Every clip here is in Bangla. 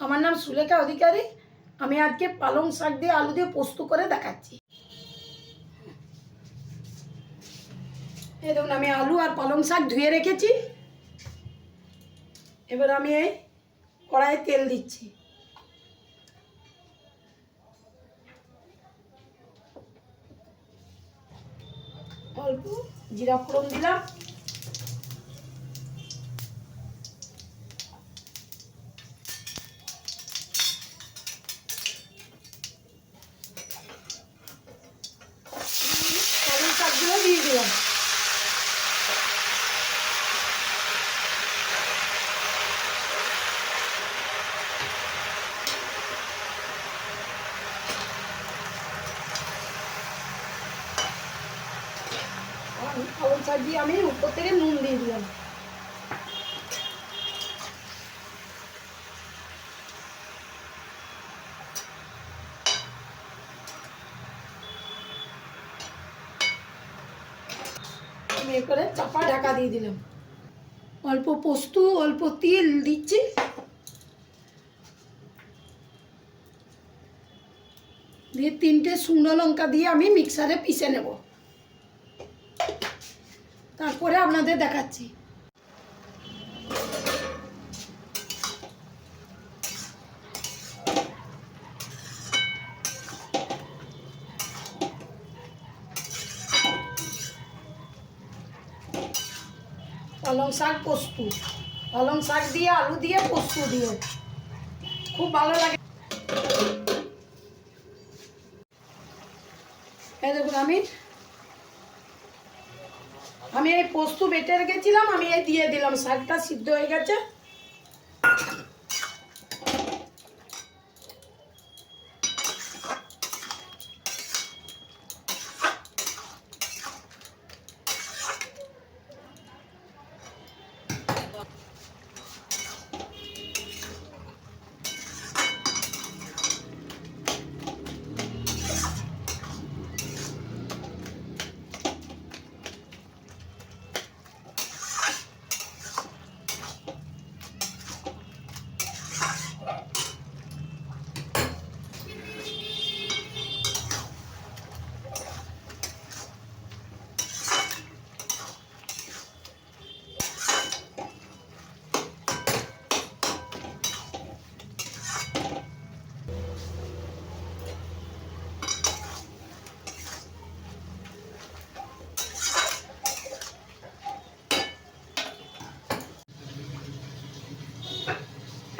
আমার নাম সুলেখা অধিকারী। আমি আজকে পালং শাক দিয়ে আলু দিয়ে পোস্ত করে দেখাচ্ছি। এই দেখুন, আমি আলু আর পালং শাক ধুয়ে রেখেছি। এবার আমি এই কড়াইয়ে তেল দিচ্ছি। অল্প জিরা ফোড়ন দিলাম। পালং শাকগুলো দিয়ে দিলাম। পালং শাক দিয়ে আমি উপর থেকে নুন দিয়ে দিলাম। আমি এ করে চাপা ঢাকা দিয়ে দিলাম। অল্প পোস্ত, অল্প তিল দিচ্ছি। দিয়ে 3টে শুকনো লঙ্কা দিয়ে আমি মিক্সারে পিষে নেব। তারপরে আপনাদের দেখাচ্ছি। পালং শাক পোস্ত, পালং শাক দিয়ে আলু দিয়ে পোস্ত দিয়ে খুব ভালো লাগে। এই দেখুন, আমি এই পোস্ত বেটে রেখেছিলাম, আমি এই দিয়ে দিলাম। শাকটা সিদ্ধ হয়ে গেছে।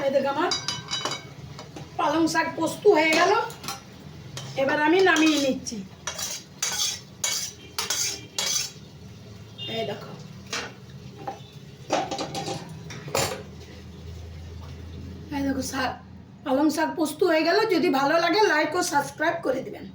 এই দেখ, আমার পালং শাক পোস্ত হয়ে গেল। এবার আমি নামিয়ে নিচ্ছি। এই দেখো, এই দেখো, পালং শাক পোস্ত হয়ে গেল। যদি ভালো লাগে লাইক ও সাবস্ক্রাইব করে দিবেন।